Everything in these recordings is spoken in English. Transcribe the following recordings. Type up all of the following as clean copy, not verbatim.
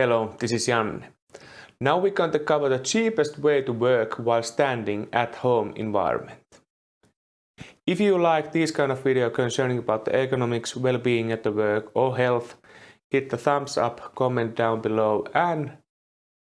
Hello, this is Janne. Now we're going to cover the cheapest way to work while standing at home environment. If you like this kind of video concerning about the ergonomics, well-being at the work or health, hit the thumbs up, comment down below and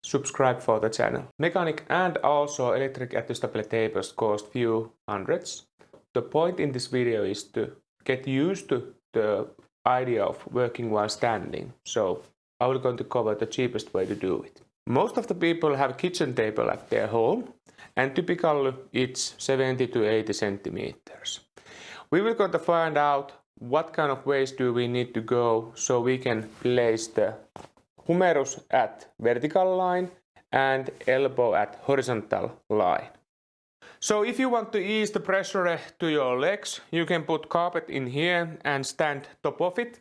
subscribe for the channel. Mechanic and also electric adjustable tables cost few hundreds. The point in this video is to get used to the idea of working while standing. So I will going to cover the cheapest way to do it. Most of the people have a kitchen table at their home and typically it's 70 to 80 centimeters. We will going to find out what kind of ways do we need to go so we can place the humerus at vertical line and elbow at horizontal line. So if you want to ease the pressure to your legs, you can put carpet in here and stand top of it.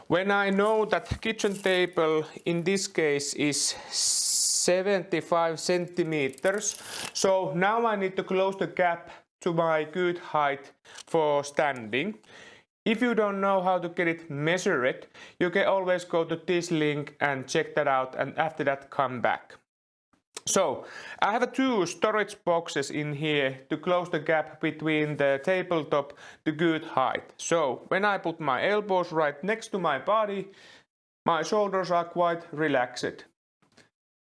When I know that kitchen table in this case is 75 centimeters, so now I need to close the gap to my good height for standing. If you don't know how to get it measured, you can always go to this link and check that out and after that come back. So I have two storage boxes in here to close the gap between the tabletop to good height. So when I put my elbows right next to my body, my shoulders are quite relaxed.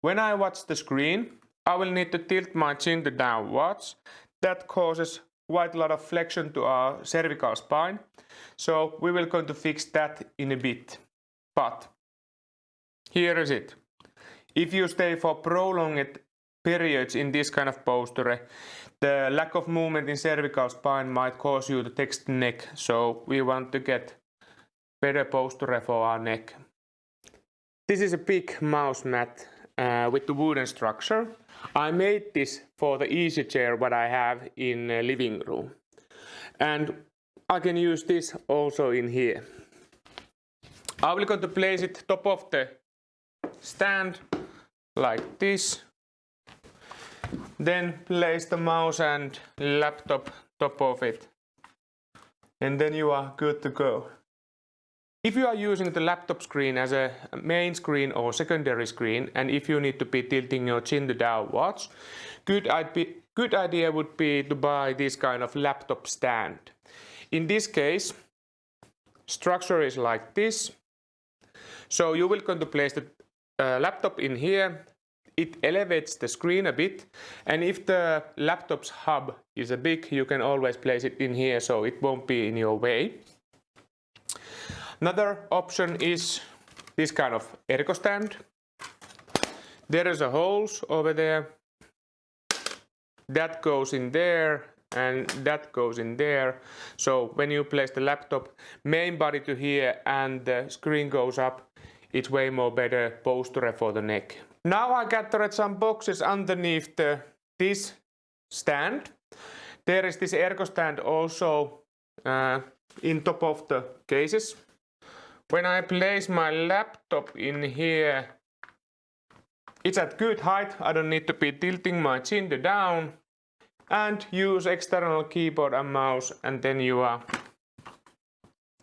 When I watch the screen, I will need to tilt my chin to downwards. That causes quite a lot of flexion to our cervical spine. So we will going to fix that in a bit. But here is it. If you stay for prolonged periods in this kind of posture, the lack of movement in cervical spine might cause you to text neck. So we want to get better posture for our neck. This is a big mouse mat with the wooden structure. I made this for the easy chair what I have in the living room. And I can use this also in here. I will going to place it top of the stand like this. Then place the mouse and laptop top of it. And then you are good to go. If you are using the laptop screen as a main screen or secondary screen, and if you need to be tilting your chin to downwards, good idea would be to buy this kind of laptop stand. In this case, structure is like this. So you will going to place the laptop in here. It elevates the screen a bit, and if the laptop's hub is big, you can always place it in here so it won't be in your way. Another option is this kind of Ergostand. There is a holes over there. That goes in there and that goes in there. So when you place the laptop main body to here and the screen goes up, it's way more better posture for the neck. Now I gathered some boxes underneath this stand. There is this Ergostand also in top of the cases. When I place my laptop in here, it's at good height. I don't need to be tilting my chin to down and use external keyboard and mouse, and then you are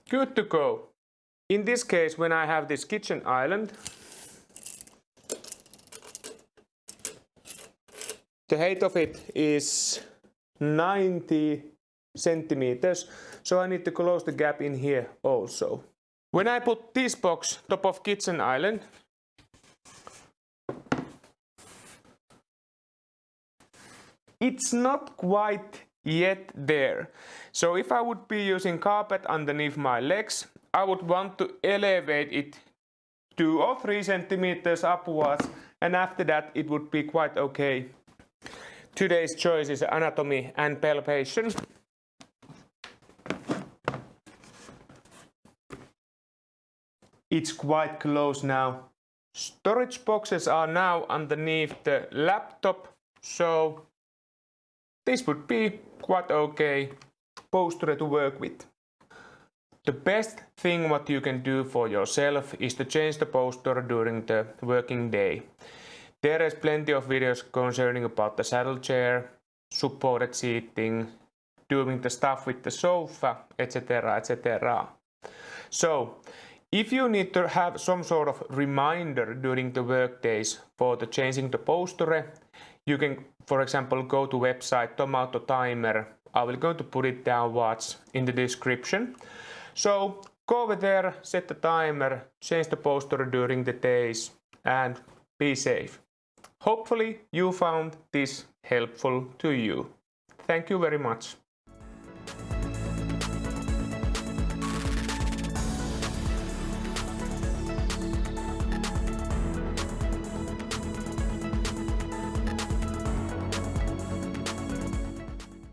good to go. In this case, when I have this kitchen island, the height of it is 90 centimeters, so I need to close the gap in here also. When I put this box top of kitchen island, it's not quite yet there. So if I would be using carpet underneath my legs, I would want to elevate it 2 or 3 centimeters upwards, and after that it would be quite okay. Today's choice is anatomy and palpation. It's quite close now. Storage boxes are now underneath the laptop, so this would be quite okay posture to work with. The best thing what you can do for yourself is to change the posture during the working day. There is plenty of videos concerning about the saddle chair, supported seating, doing the stuff with the sofa, etc. etc. So If you need to have some sort of reminder during the work days for the changing the posture, you can, for example, go to website Tomato Timer. I will go to put it downwards in the description. So go over there, set the timer, change the posture during the days, and be safe. Hopefully you found this helpful to you. Thank you very much.